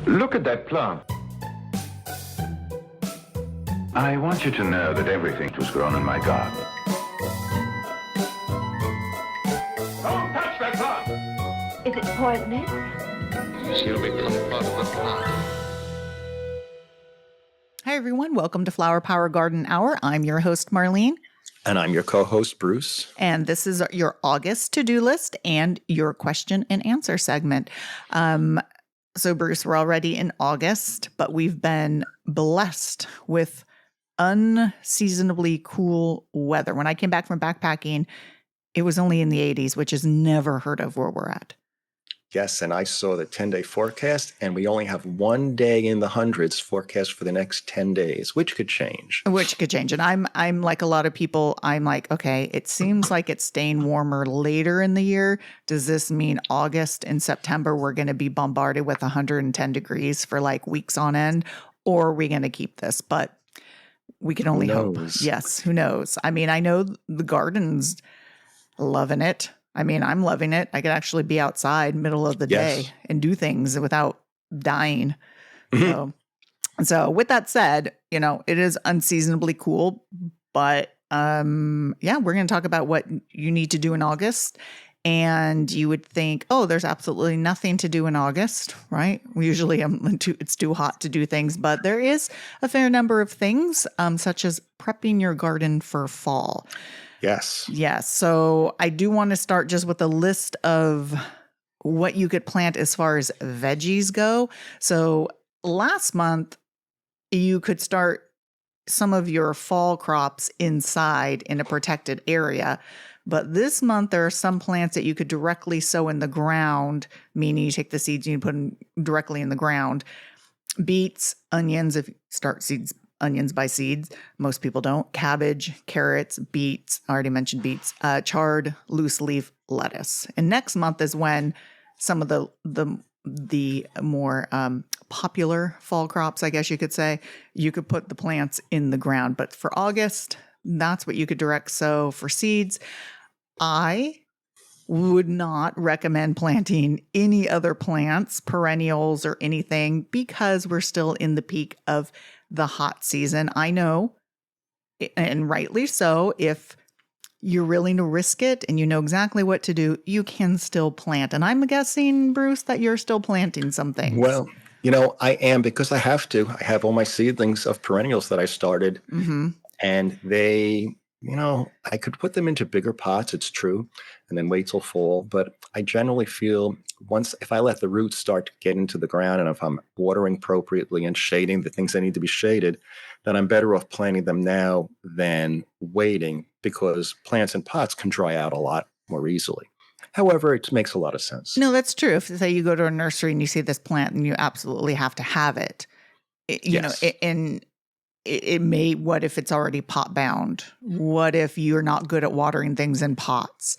Look at that plant. I want you to know that everything was grown in my garden. Don't touch that plant! Is it poisonous? She'll become part of the plant. Hi, everyone. Welcome to Flower Power Garden Hour. I'm your host, Marlene. And I'm your co-host, Bruce. And this is your August to-do list and your question and answer segment. So, Bruce, we're already in August, but we've been blessed with unseasonably cool weather. When I came back from backpacking, it was only in the 80s, which is never heard of where we're at. Yes, and I saw the 10-day forecast, and we only have 1 day in the hundreds forecast for the next 10 days, which could change. Which could change. And I'm like a lot of people, I'm like, okay, it seems like it's staying warmer later in the year. Does this mean August and September we're going to be bombarded with 110 degrees for like weeks on end? Or are we going to keep this? But we can only hope. Yes, who knows? I mean, I know the garden's loving it. I mean, I'm loving it. I could actually be outside middle of the day and do things without dying. So with that said, you know, it is unseasonably cool, but we're going to talk about what you need to do in August. And you would think, oh, there's absolutely nothing to do in August, right? Usually it's too hot to do things, but there is a fair number of things, such as prepping your garden for fall. Yes. Yes. So I do want to start just with a list of what you could plant as far as veggies go. So last month, you could start some of your fall crops inside in a protected area. But this month, there are some plants that you could directly sow in the ground, meaning you take the seeds and you put them directly in the ground. Beets, onions, if you start onions by seeds. Most people don't. Cabbage, carrots, beets. I already mentioned beets. Chard, loose leaf lettuce. And next month is when some of the more popular fall crops, I guess you could say, you could put the plants in the ground. But for August, that's what you could direct sow for seeds. I would not recommend planting any other plants, perennials or anything, because we're still in the peak of the hot season. I know, and rightly so, if you're willing to risk it and you know exactly what to do, you can still plant. And I'm guessing, Bruce, that you're still planting some things. Well, you know, I am, because I have to. I have all my seedlings of perennials that I started. Mm-hmm. And they, you know, I could put them into bigger pots, it's true, and then wait till fall. But I generally feel if I let the roots start to get into the ground, and if I'm watering appropriately and shading the things that need to be shaded, then I'm better off planting them now than waiting, because plants in pots can dry out a lot more easily. However, it makes a lot of sense. No, that's true. If, say, you go to a nursery and you see this plant and you absolutely have to have it, it may, what if it's already pot bound? What if you're not good at watering things in pots?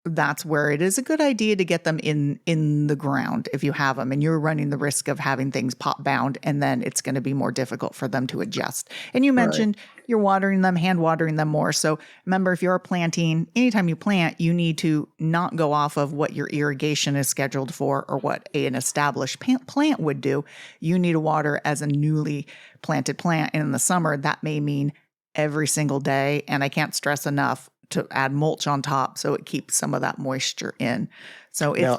That's where it is a good idea to get them in the ground if you have them, and you're running the risk of having things pot bound, and then it's going to be more difficult for them to adjust. And you mentioned you're watering them, hand watering them more. So remember, if you're planting, anytime you plant, you need to not go off of what your irrigation is scheduled for or what an established plant would do. You need to water as a newly planted plant. And in the summer, that may mean every single day. And I can't stress enough to add mulch on top so it keeps some of that moisture in. So now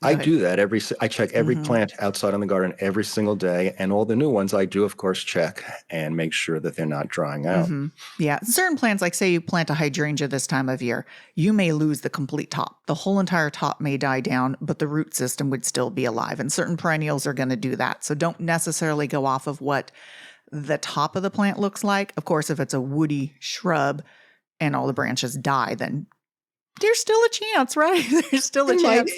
I do that I check every plant outside in the garden every single day, and all the new ones I do, of course, check and make sure that they're not drying out. Yeah, certain plants, like say you plant a hydrangea this time of year, you may lose the complete top. The whole entire top may die down, but the root system would still be alive. And certain perennials are going to do that. So don't necessarily go off of what the top of the plant looks like. Of course, if it's a woody shrub and all the branches die, then there's still a chance, right? There's still a chance.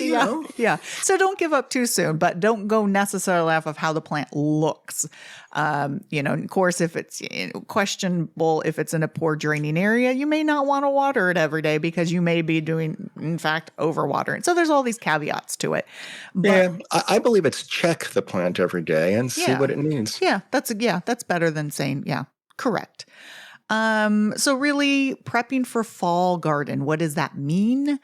Yeah. So don't give up too soon, but don't go necessarily off of how the plant looks. Of course, if it's questionable, if it's in a poor draining area, you may not want to water it every day because you may be doing, in fact, overwatering. So there's all these caveats to it. But, I believe it's check the plant every day and see what it needs. Yeah, that's better than saying, correct. So really prepping for fall garden, what does that mean?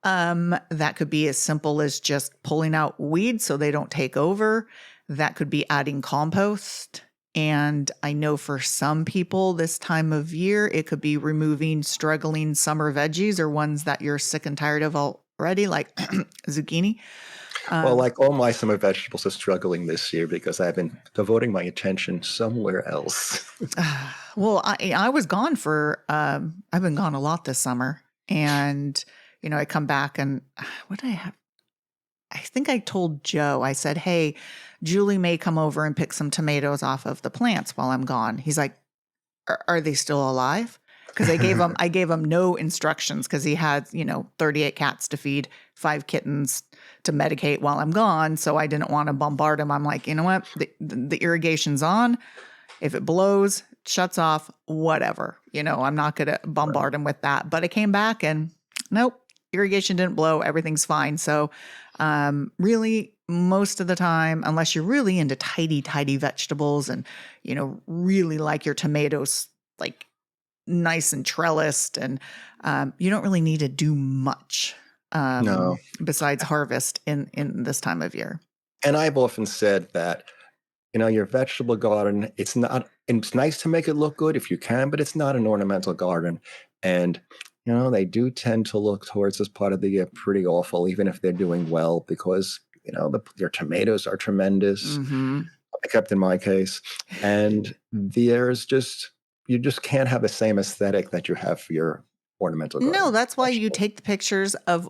That could be as simple as just pulling out weeds so they don't take over. That could be adding compost. And I know for some people this time of year, it could be removing struggling summer veggies or ones that you're sick and tired of already, like zucchini. Well, like all my summer vegetables are struggling this year because I've been devoting my attention somewhere else. Well, I was gone for, I've been gone a lot this summer. And, I come back and what did I have? I think I told Joe, I said, hey, Julie may come over and pick some tomatoes off of the plants while I'm gone. He's like, are they still alive? Because I gave him no instructions because he had, 38 cats to feed, 5 kittens to medicate while I'm gone. So I didn't want to bombard him. I'm like, you know what? The irrigation's on. If it blows, shuts off, whatever. I'm not going to bombard him with that. But I came back and nope, irrigation didn't blow. Everything's fine. So really, most of the time, unless you're really into tidy vegetables and, really like your tomatoes, like nice and trellised, and you don't really need to do much No. besides harvest in this time of year. And I've often said that, your vegetable garden, it's nice to make it look good if you can, but it's not an ornamental garden. And, they do tend to look towards this part of the year pretty awful, even if they're doing well, because, your tomatoes are tremendous, except in my case. And you just can't have the same aesthetic that you have for your ornamental garden. No, that's why you take the pictures of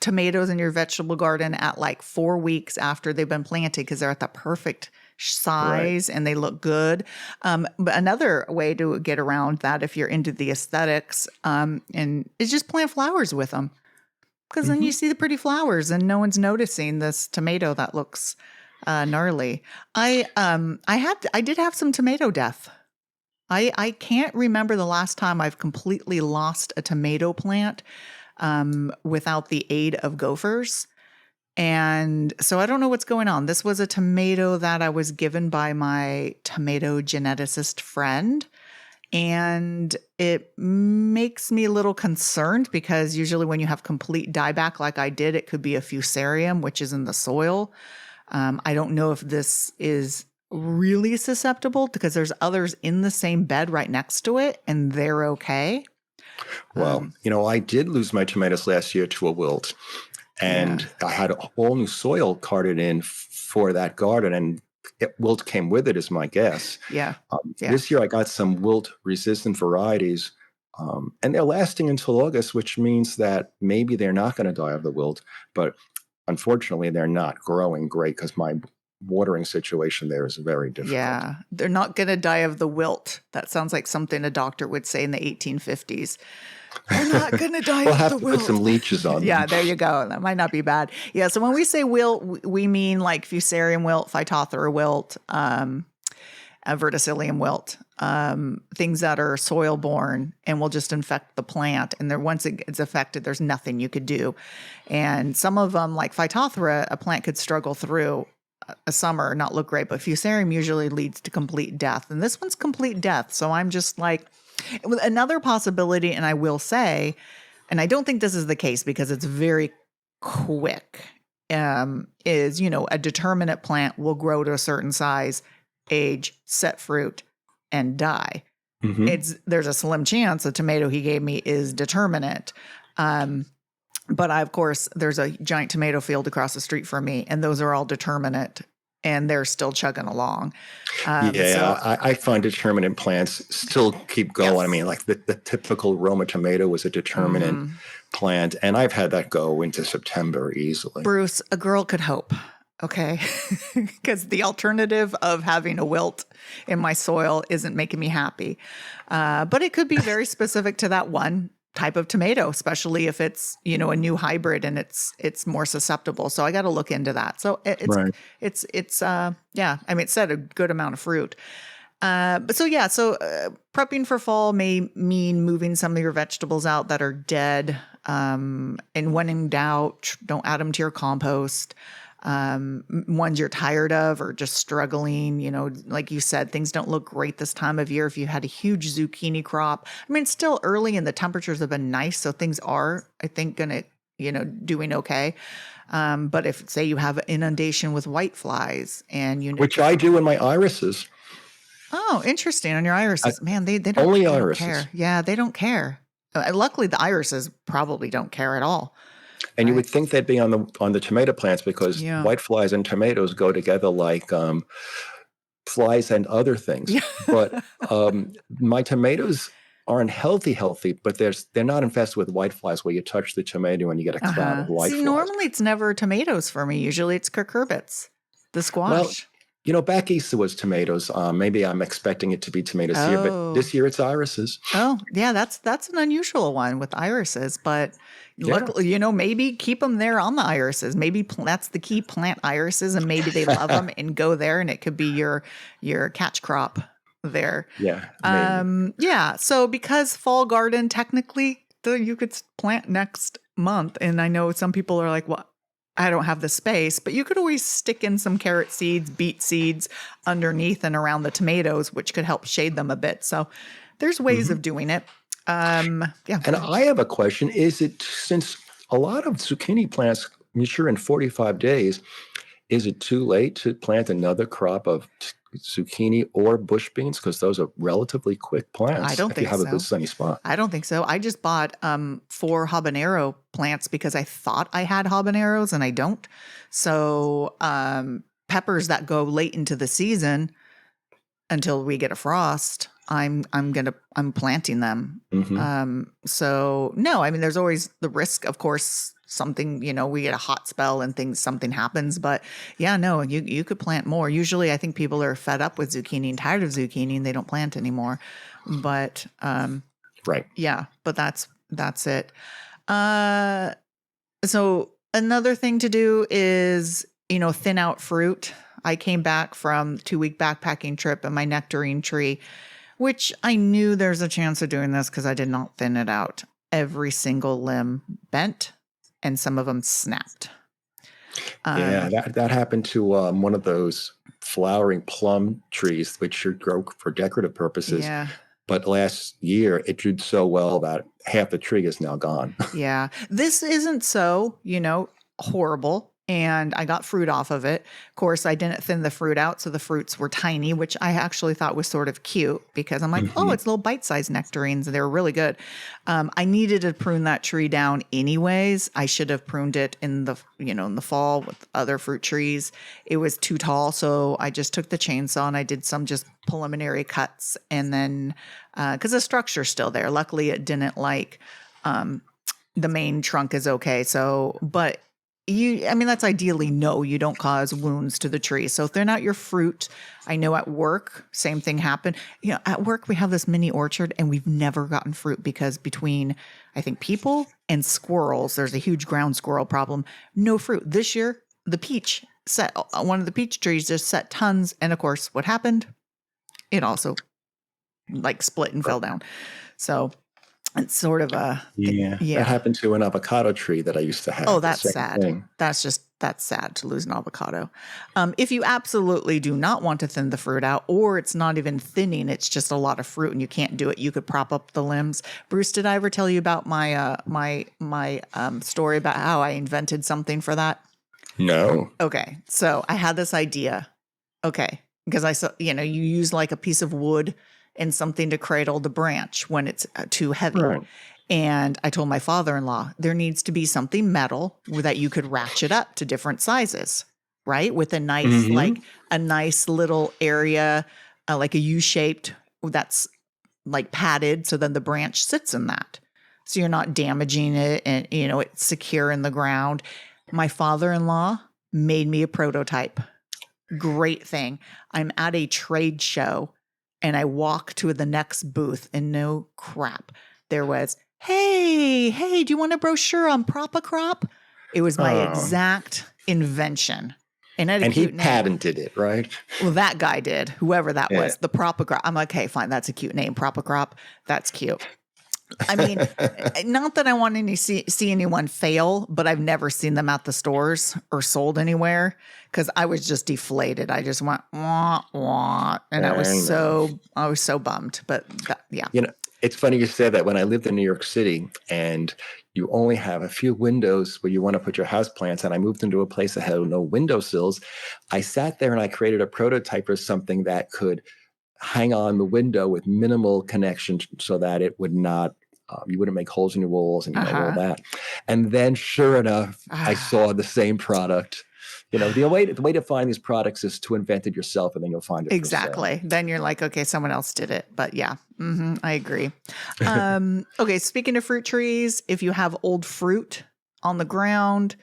tomatoes in your vegetable garden at like 4 weeks after they've been planted because they're at the perfect size and they look good. But another way to get around that, if you're into the aesthetics, and is just plant flowers with them. Because then you see the pretty flowers and no one's noticing this tomato that looks gnarly. I did have some tomato death. I can't remember the last time I've completely lost a tomato plant without the aid of gophers. And so I don't know what's going on. This was a tomato that I was given by my tomato geneticist friend. And it makes me a little concerned because usually when you have complete dieback like I did, it could be a fusarium, which is in the soil. I don't know if this is really susceptible because there's others in the same bed right next to it and they're okay. Well, I did lose my tomatoes last year to a wilt, and I had all new soil carted in for that garden, and wilt came with it, is my guess. Yeah. This year I got some wilt resistant varieties, and they're lasting until August, which means that maybe they're not going to die of the wilt, but unfortunately they're not growing great because my watering situation there is very difficult. Yeah, they're not going to die of the wilt. That sounds like something a doctor would say in the 1850s. They're not going to die We'll of have the to wilt. put some leeches on them. Yeah, there you go. That might not be bad. Yeah, so when we say wilt, we mean like fusarium wilt, phytophthora wilt, verticillium wilt, things that are soil borne and will just infect the plant. And then once it gets affected, there's nothing you could do. And some of them, like phytophthora, a plant could struggle through a summer, not look great, but fusarium usually leads to complete death. And this one's complete death. So I'm just like, another possibility, and I will say, and I don't think this is the case because it's very quick, is, a determinate plant will grow to a certain size, age, set fruit, and die. There's a slim chance the tomato he gave me is determinate. But of course, there's a giant tomato field across the street from me, and those are all determinate, and they're still chugging along. I find determinate plants still keep going. Yes. I mean, like the typical Roma tomato was a determinate plant, and I've had that go into September easily. Bruce, a girl could hope, okay? Because the alternative of having a wilt in my soil isn't making me happy. But it could be very specific to that one type of tomato, especially if it's, a new hybrid and it's more susceptible. So I got to look into that. So it's it said a good amount of fruit. Prepping for fall may mean moving some of your vegetables out that are dead. And when in doubt, don't add them to your compost. Ones you're tired of or just struggling, like you said, things don't look great this time of year. If you had a huge zucchini crop, I mean, it's still early and the temperatures have been nice. So things are, I think, going to, doing okay. But if, say, you have an inundation with white flies and Which I do in my irises. Oh, interesting. On your irises. Man, they don't, Only they don't irises. care. Yeah, they don't care. Luckily, the irises probably don't care at all. And you Right. would think they'd be on the tomato plants because Yeah. white flies and tomatoes go together like flies and other things. Yeah. But my tomatoes aren't healthy, but they're not infested with white flies where you touch the tomato and you get a cloud of white flies. Normally it's never tomatoes for me. Usually it's cucurbits, the squash. Well, back east it was tomatoes. Maybe I'm expecting it to be tomatoes here, but this year it's irises. Oh, yeah, that's an unusual one with irises, but luckily, maybe keep them there on the irises. Maybe that's the key, plant irises, and maybe they love them and go there, and it could be your catch crop there. Yeah. Maybe. Yeah. So because fall garden, technically, you could plant next month, and I know some people are like, well, I don't have the space, but you could always stick in some carrot seeds, beet seeds underneath and around the tomatoes, which could help shade them a bit. So there's ways of doing it. Yeah. And I have a question. Is it, since a lot of zucchini plants mature in 45 days, is it too late to plant another crop of zucchini or bush beans? Because those are relatively quick plants. I don't think if you have so. a good sunny spot. I don't think so. I just bought 4 habanero plants because I thought I had habaneros and I don't. So peppers that go late into the season until we get a frost, I'm planting them. Mm-hmm. So no, I mean, there's always the risk, of course. Something, we get a hot spell and something happens, but yeah, no, you could plant more. Usually I think people are fed up with zucchini and tired of zucchini and they don't plant anymore. But right. Yeah, but that's it. So another thing to do is, thin out fruit. I came back from 2-week backpacking trip and my nectarine tree, which I knew there's a chance of doing this because I did not thin it out. Every single limb bent and some of them snapped. Yeah, that happened to one of those flowering plum trees, which should grow for decorative purposes. Yeah. But last year, it did so well that half the tree is now gone. Yeah. This isn't so, horrible. And I got fruit off of it. Of course, I didn't thin the fruit out, so the fruits were tiny, which I actually thought was sort of cute because I'm like, oh, it's little bite-sized nectarines. And they were really good. I needed to prune that tree down anyways. I should have pruned it in the fall with other fruit trees. It was too tall, so I just took the chainsaw and I did some just preliminary cuts. And then, because the structure's still there. Luckily, it didn't the main trunk is okay. So, but that's ideally no, you don't cause wounds to the tree. So if they're not your fruit, I know at work, same thing happened. At work, we have this mini orchard and we've never gotten fruit because between, I think, people and squirrels, there's a huge ground squirrel problem. No fruit. This year, one of the peach trees just set tons. And of course, what happened? It also split and fell down. So it's sort of That happened to an avocado tree that I used to have. Oh, that's sad. Thing. That's sad to lose an avocado. If you absolutely do not want to thin the fruit out, or it's not even thinning, it's just a lot of fruit and you can't do it, you could prop up the limbs. Bruce, did I ever tell you about my story about how I invented something for that? No. Okay, so I had this idea. Okay, because I saw, you use like a piece of wood and something to cradle the branch when it's too heavy. Right. And I told my father-in-law, there needs to be something metal that you could ratchet up to different sizes, right? With a nice, a nice little area, like a U-shaped that's padded. So then the branch sits in that. So you're not damaging it and, it's secure in the ground. My father-in-law made me a prototype. Great thing. I'm at a trade show and I walk to the next booth and no crap. There was, hey, do you want a brochure on Propacrop? It was my exact invention. And he patented it, right? Well, that guy did, whoever that was, the Propacrop. I'm like, hey, fine, that's a cute name, Propacrop. That's cute. I mean, not that I want to see anyone fail, but I've never seen them at the stores or sold anywhere because I was just deflated. I just went, wah, wah. And I was so bummed. But yeah. It's funny you say that. When I lived in New York City and you only have a few windows where you want to put your houseplants, and I moved into a place that had no windowsills, I sat there and I created a prototype for something that could hang on the window with minimal connection so that it would not, you wouldn't make holes in your walls and all that. And then sure enough, I saw the same product. The way to find these products is to invent it yourself, and then you'll find it. Exactly. Then you're like, okay, someone else did it. But yeah, I agree. Okay, speaking of fruit trees, if you have old fruit on the ground,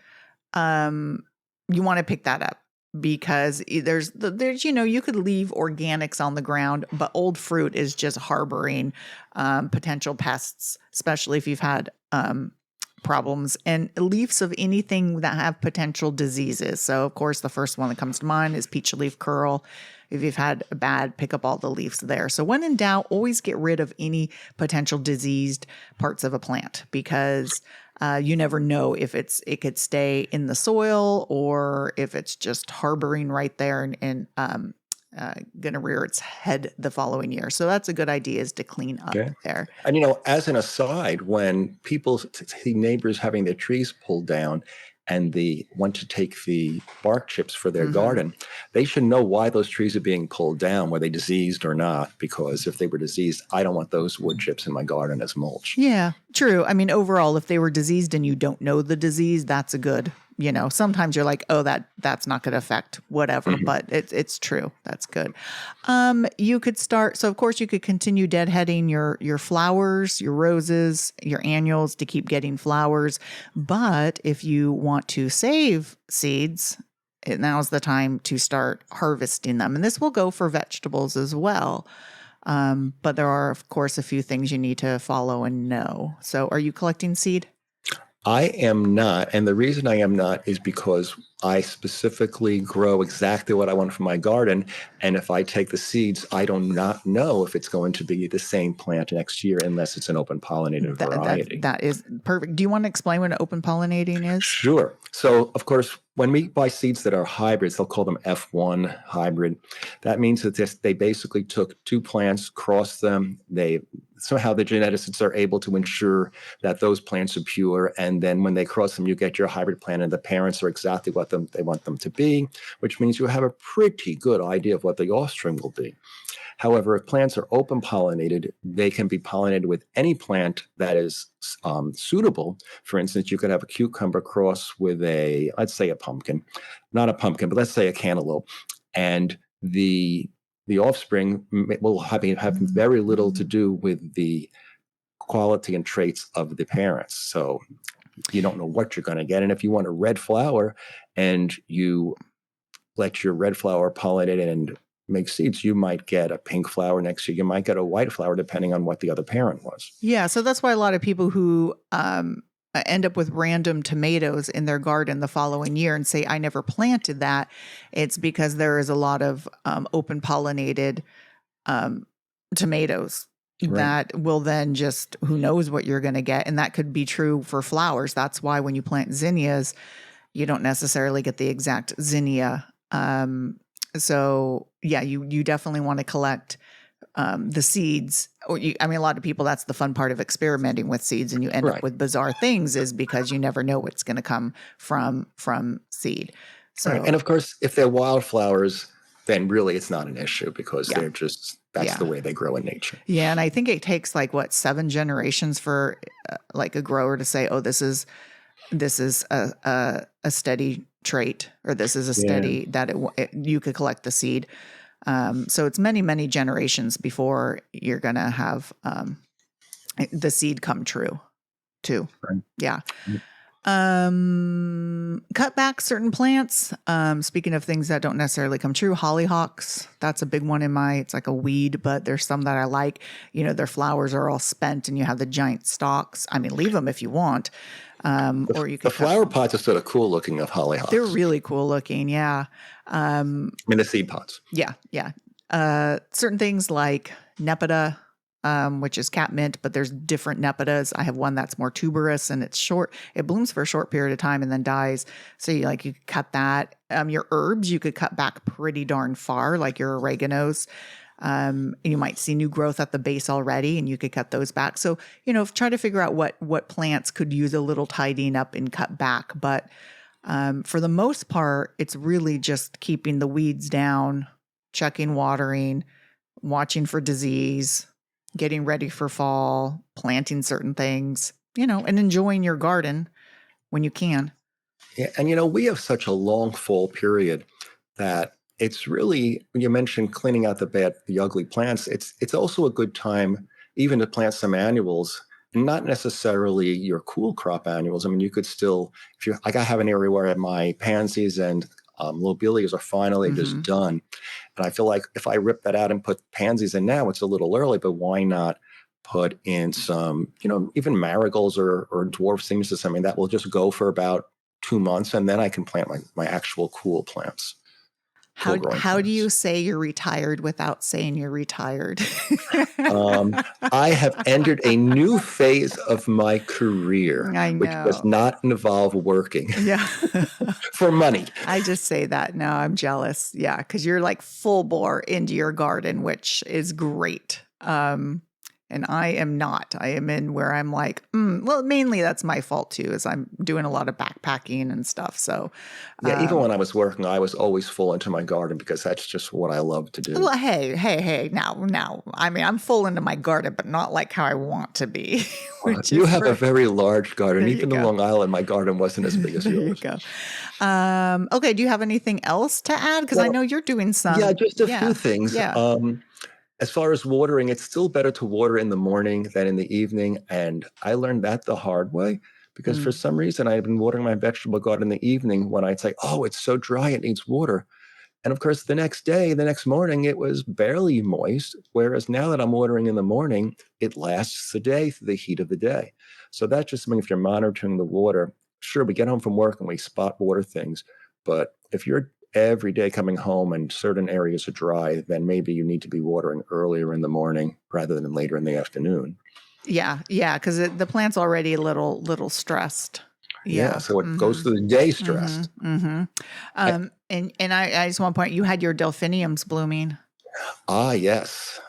you want to pick that up, because there's you could leave organics on the ground, but old fruit is just harboring potential pests, especially if you've had problems, and leaves of anything that have potential diseases. So of course the first one that comes to mind is peach leaf curl. If you've had a bad, pick up all the leaves there. So when in doubt, always get rid of any potential diseased parts of a plant, because you never know if it could stay in the soil or if it's just harboring right there and going to rear its head the following year. So that's a good idea, is to clean up there. And, as an aside, when people see neighbors having their trees pulled down and they want to take the bark chips for their garden, they should know why those trees are being pulled down. Were they diseased or not? Because if they were diseased, I don't want those wood chips in my garden as mulch. Yeah, true. I mean, overall, if they were diseased and you don't know the disease, that's a good, sometimes you're like, oh, that's not going to affect whatever, but it's true. That's good. You could start. So of course you could continue deadheading your flowers, your roses, your annuals to keep getting flowers. But if you want to save seeds, now's the time to start harvesting them. And this will go for vegetables as well. But there are, of course, a few things you need to follow and know. So are you collecting seed? I am not. And the reason I am not is because I specifically grow exactly what I want for my garden. And if I take the seeds, I do not know if it's going to be the same plant next year unless it's an open pollinated variety. That is perfect. Do you want to explain what open pollinating is? Sure. So, of course, when we buy seeds that are hybrids, they'll call them F1 hybrid. That means that they basically took two plants, crossed them. Somehow the geneticists are able to ensure that those plants are pure. And then when they cross them, you get your hybrid plant, and the parents are exactly what they want them to be, which means you have a pretty good idea of what the offspring will be. However, if plants are open pollinated, they can be pollinated with any plant that is suitable. For instance, you could have a cucumber cross with let's say a pumpkin, not a pumpkin, but let's say a cantaloupe. And the offspring will have very little to do with the quality and traits of the parents. So you don't know what you're going to get. And if you want a red flower and you let your red flower pollinate and make seeds, you might get a pink flower next year. You might get a white flower depending on what the other parent was. Yeah. So that's why a lot of people who end up with random tomatoes in their garden the following year and say, I never planted that. It's because there is a lot of open pollinated tomatoes. Right. That will then just, who knows what you're going to get. And that could be true for flowers. That's why when you plant zinnias, you don't necessarily get the exact zinnia. So yeah, you definitely want to collect the seeds. A lot of people, that's the fun part of experimenting with seeds, and you end up with bizarre things, is because you never know what's going to come from seed. So, and of course, if they're wildflowers, then really it's not an issue, because they're just, that's the way they grow in nature. Yeah. And I think it takes 7 generations for a grower to say, oh, this is a steady trait, or this is a steady that you could collect the seed. So it's many, many generations before you're going to have the seed come true too. Right. Yeah. Cut back certain plants. Speaking of things that don't necessarily come true, hollyhocks, that's a big one it's like a weed, but there's some that I like. Their flowers are all spent and you have the giant stalks. Leave them if you want. Or you could the flower pots are sort of cool looking of hollyhocks. They're really cool looking. Yeah. The seed pots. Yeah. Yeah. Certain things like Nepeta, which is catmint, but there's different nepidas. I have one that's more tuberous and it's short. It blooms for a short period of time and then dies. So you could cut that. Your herbs, you could cut back pretty darn far, like your oreganos. You might see new growth at the base already and you could cut those back. So, try to figure out what plants could use a little tidying up and cut back. But for the most part, it's really just keeping the weeds down, checking watering, watching for disease, getting ready for fall, planting certain things, and enjoying your garden when you can. Yeah, and we have such a long fall period that it's really, when you mentioned cleaning out the ugly plants, it's also a good time even to plant some annuals, and not necessarily your cool crop annuals. I mean, you could still, if you like, I have an area where my pansies and lobelias are finally just done, and I feel like if I rip that out and put pansies in now, it's a little early, but why not put in some, even marigolds or dwarf seams or something that will just go for about 2 months, and then I can plant my actual cool plants. How do you say you're retired without saying you're retired? I have entered a new phase of my career, I which does know. not involve working Yeah. for money. I just say that. No, I'm jealous. Yeah, because you're like full bore into your garden, which is great. And I am not. I am in where I'm like, well, mainly that's my fault too, is I'm doing a lot of backpacking and stuff. So, Yeah, even when I was working, I was always full into my garden because that's just what I love to do. well, hey, now. I mean, I'm full into my garden, but not like how I want to be. Which You is have a very large garden. There you Even in go. Long Island, my garden wasn't as big as There you yours. go. Okay, do you have anything else to add? Because I Well, know you're doing some. yeah, just a few things. Yeah. As far as watering, it's still better to water in the morning than in the evening. And I learned that the hard way because for some reason I've been watering my vegetable garden in the evening when I'd say, oh, it's so dry, it needs water. And of course, the next morning, it was barely moist. Whereas now that I'm watering in the morning, it lasts the day through the heat of the day. So that just means if you're monitoring the water, sure, we get home from work and we spot water things. But if you're every day coming home and certain areas are dry, then maybe you need to be watering earlier in the morning rather than later in the afternoon. Yeah, because the plant's already a little stressed. Yeah, so it goes through the day stressed. And I just want to point, you had your delphiniums blooming. Yes.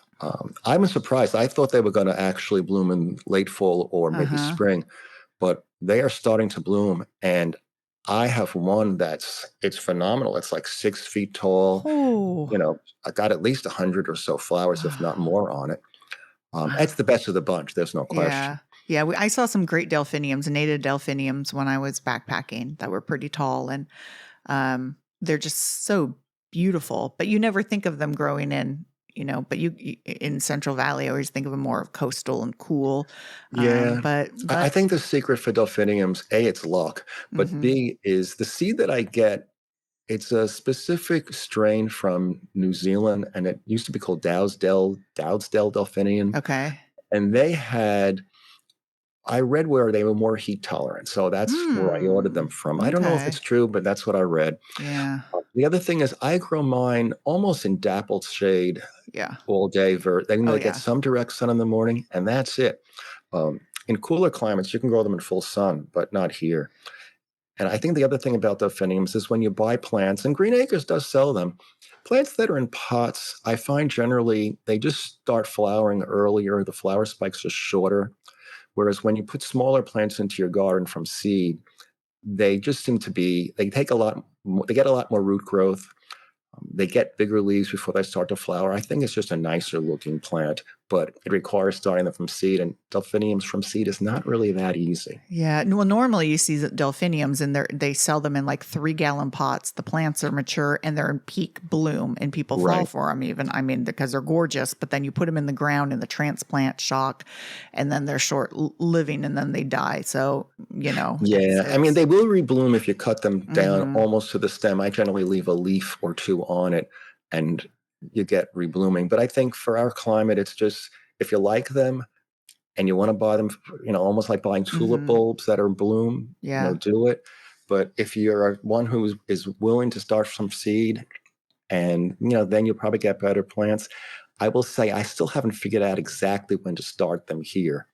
I'm surprised. I thought they were going to actually bloom in late fall or maybe spring, but they are starting to bloom. And I have one it's phenomenal. It's like 6 feet tall. Oh. I got at least 100 or so flowers, if not more on it. It's the best of the bunch. There's no question. Yeah. I saw some great delphiniums, native delphiniums, when I was backpacking that were pretty tall, and they're just so beautiful. But you never think of them growing in, but you in Central Valley, I always think of them more coastal and cool. Yeah. But I think the secret for delphiniums, A, it's luck, but B, is the seed that I get. It's a specific strain from New Zealand, and it used to be called Dowdesdale delphinium. Okay. And I read where they were more heat tolerant. So that's where I ordered them from. I don't know if it's true, but that's what I read. Yeah. The other thing is I grow mine almost in dappled shade all day. Then they get some direct sun in the morning, and that's it. In cooler climates, you can grow them in full sun, but not here. And I think the other thing about delphiniums is when you buy plants, and Green Acres does sell them, plants that are in pots, I find generally they just start flowering earlier. The flower spikes are shorter. Whereas when you put smaller plants into your garden from seed, they just seem to they get a lot more root growth. They get bigger leaves before they start to flower. I think it's just a nicer looking plant, but it requires starting them from seed, and delphiniums from seed is not really that easy. Yeah. Well, normally you see delphiniums and they sell them in like 3-gallon pots. The plants are mature and they're in peak bloom, and people fall for them even. I mean, because they're gorgeous, but then you put them in the ground in the transplant shock, and then they're short living and then they die. So, Yeah. I mean, they will rebloom if you cut them down almost to the stem. I generally leave a leaf or two on it and you get reblooming. But I think for our climate, it's just, if you like them and you want to buy them, almost like buying tulip bulbs that are in bloom, do it. But if you're one who is willing to start from seed, and then you'll probably get better plants. I will say I still haven't figured out exactly when to start them here.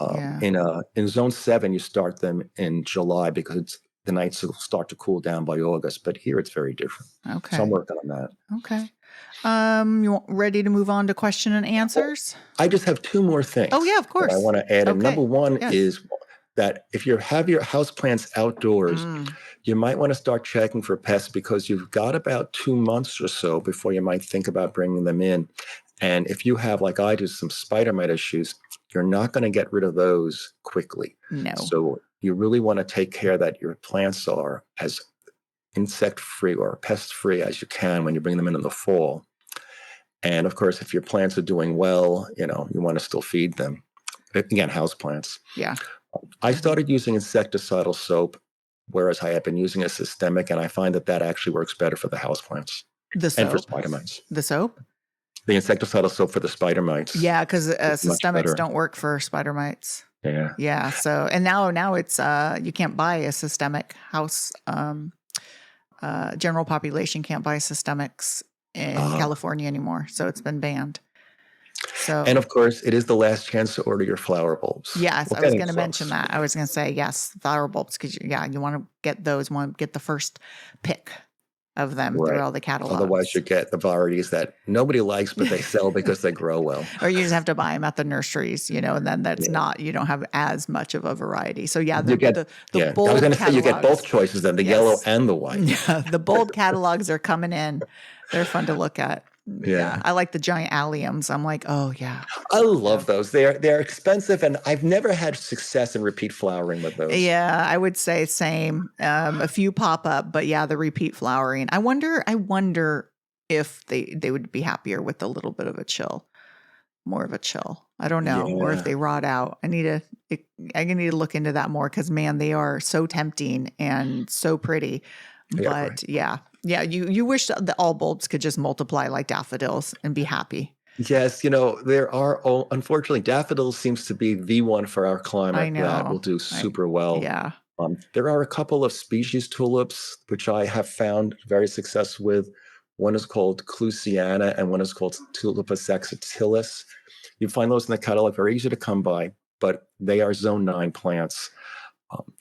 Yeah. In zone 7, you start them in July because the nights will start to cool down by August. But here it's very different. So Okay. I'm working on that. Okay. Ready to move on to question and answers? I just have 2 more things. Oh, yeah, of that course. I want to add. And Okay. number one Yes. is that if you have your houseplants outdoors, you might want to start checking for pests because you've got about 2 months or so before you might think about bringing them in. And if you have, like I do, some spider mite issues, you're not going to get rid of those quickly. No. So you really want to take care that your plants are as insect-free or pest-free as you can when you bring them in the fall. And of course, if your plants are doing well, you want to still feed them. Again, house plants. Yeah. I started using insecticidal soap, whereas I had been using a systemic, and I find that actually works better for the houseplants The and for soap? spider mites. The soap? The insecticidal soap for the spider mites. Yeah, because is much systemics better. don't work for spider mites. Yeah. Yeah. So, and now it's you can't buy a systemic house. General population can't buy systemics in California anymore, so it's been banned. So, And of course, it is the last chance to order your flower bulbs. yes, We're I was getting going to mention close. that. I was going to say yes, flower bulbs, because you want to get those. Want to get the first pick of them Right. through all the catalogs. Otherwise, you get the varieties that nobody likes, but they sell because they grow well. Or you just have to buy them at the nurseries, and then that's not, you don't have as much of a variety. So yeah, You get, the yeah. bold I was going to say you get both catalogs- choices then, the Yes. yellow and the white. Yeah, the bold catalogs are coming in. They're fun to look at. Yeah. I like the giant alliums. I'm like, oh yeah. I love those. They're expensive, and I've never had success in repeat flowering with those. Yeah, I would say same. A few pop up, but yeah, the repeat flowering. I wonder if they would be happier with a little bit of a chill, more of a chill. I don't know, or if Yeah. they rot out. I need to look into that more because man, they are so tempting and so pretty. Yeah, But right. yeah. You wish that all bulbs could just multiply like daffodils and be happy. Yes, there are, unfortunately, daffodils seems to be the one for our climate I know. that will do super well. Yeah. There are a couple of species tulips which I have found very successful with. One is called Clusiana and one is called Tulipa saxatilis. You find those in the catalog, very easy to come by, but they are zone 9 plants.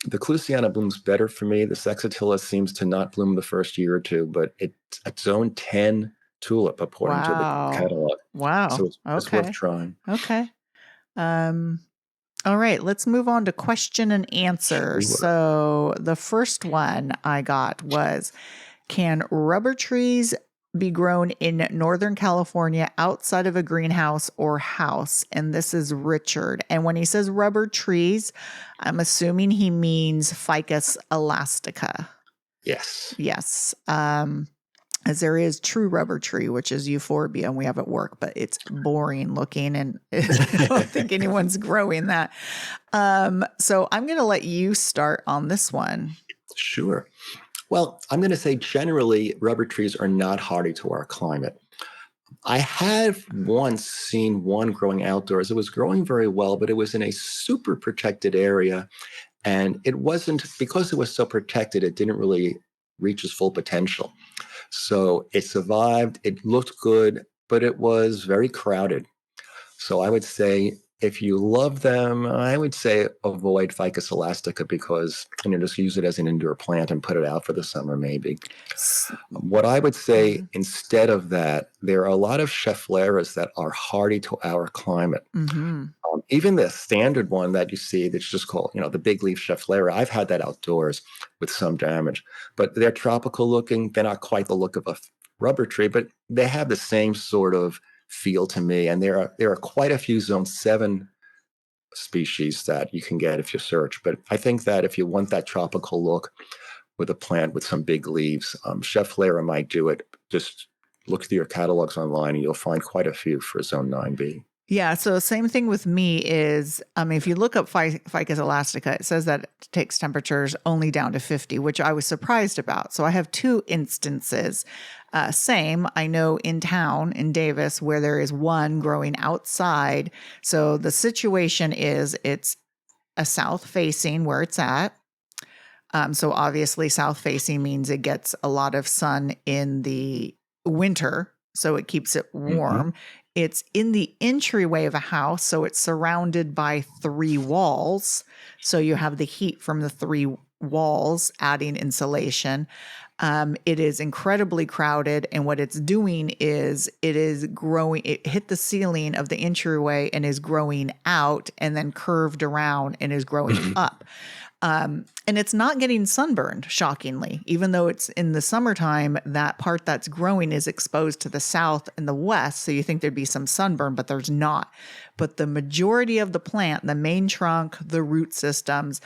The Clusiana blooms better for me. The saxatilis seems to not bloom the first year or two, but it's a zone 10 tulip according to Wow. the catalog. Wow. So it's worth trying. Okay. All right, let's move on to question and answer. Sure. So the first one I got was, can rubber trees be grown in Northern California outside of a greenhouse or house? And this is Richard. And when he says rubber trees, I'm assuming he means Ficus elastica. Yes. Yes. As there is true rubber tree, which is euphorbia, and we have at work, but it's boring looking, and I don't think anyone's growing that. So I'm going to let you start on this one. Sure. Well, I'm going to say generally rubber trees are not hardy to our climate. I have once seen one growing outdoors. It was growing very well, but it was in a super protected area. And it wasn't, because it was so protected, it didn't really reach its full potential. So it survived, it looked good, but it was very crowded. So I would say if you love them, I would say avoid Ficus elastica because just use it as an indoor plant and put it out for the summer maybe. What I would say instead of that, there are a lot of Scheffleras that are hardy to our climate. Mm-hmm. Even the standard one that you see that's just called, the big leaf Schefflera, I've had that outdoors with some damage. But they're tropical looking. They're not quite the look of a rubber tree, but they have the same sort of feel to me. And there are quite a few zone 7 species that you can get if you search. But I think that if you want that tropical look with a plant with some big leaves, Schefflera might do it. Just look through your catalogs online and you'll find quite a few for zone 9B. Yeah, so same thing with me is, if you look up Ficus elastica, it says that it takes temperatures only down to 50, which I was surprised about. So I have 2 instances. Same, I know in town, in Davis, where there is one growing outside. So the situation is it's a south facing where it's at. So obviously south facing means it gets a lot of sun in the winter. so it keeps it warm. It's in the entryway of a house, so it's surrounded by 3 walls. So you have the heat from the 3 walls adding insulation. It is incredibly crowded, and what it's doing is it is growing. It hit the ceiling of the entryway and is growing out, and then curved around and is growing up. And it's not getting sunburned, shockingly, even though it's in the summertime. That part that's growing is exposed to the south and the west, so you think there'd be some sunburn, but there's not. But the majority of the plant, the main trunk, the root systems,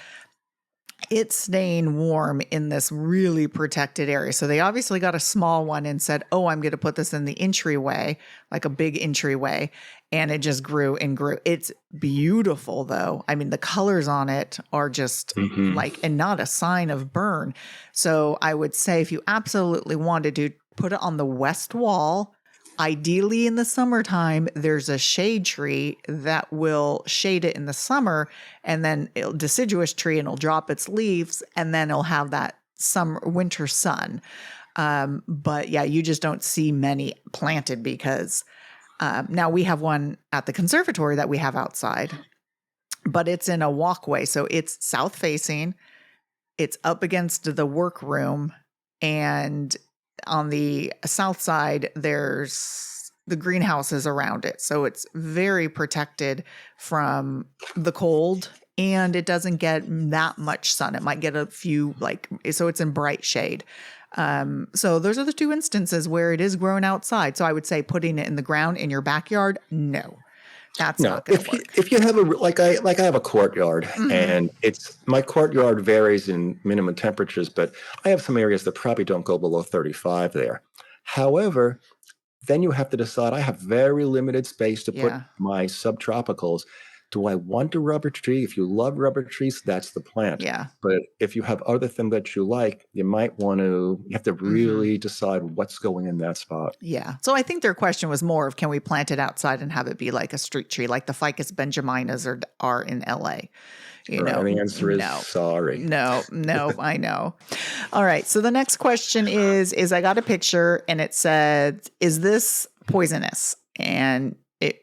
it's staying warm in this really protected area. So they obviously got a small one and said, oh, I'm going to put this in the entryway, like a big entryway. And it just grew and grew. It's beautiful, though. I mean, the colors on it are just like, and not a sign of burn. So I would say if you absolutely wanted to put it on the west wall, ideally in the summertime, there's a shade tree that will shade it in the summer, and then it'll deciduous tree, and it'll drop its leaves, and then it'll have that winter sun. But yeah, you just don't see many planted because now we have one at the conservatory that we have outside, but it's in a walkway. So it's south facing, it's up against the workroom, and on the south side, there's the greenhouses around it. So it's very protected from the cold, and it doesn't get that much sun. It might get a few, so it's in bright shade. So those are the 2 instances where it is grown outside. So I would say putting it in the ground in your backyard, no. That's not going to work. If you have I have a courtyard, and my courtyard varies in minimum temperatures, but I have some areas that probably don't go below 35 there. However, then you have to decide, I have very limited space to put my subtropicals. Do I want a rubber tree? If you love rubber trees, that's the plant. Yeah. But if you have other things that you like, you have to really decide what's going in that spot. Yeah. So I think their question was more of, can we plant it outside and have it be like a street tree, like the Ficus benjaminas are in LA? You know, and the answer is sorry. No, I know. All right. So the next question is I got a picture and it said, is this poisonous? And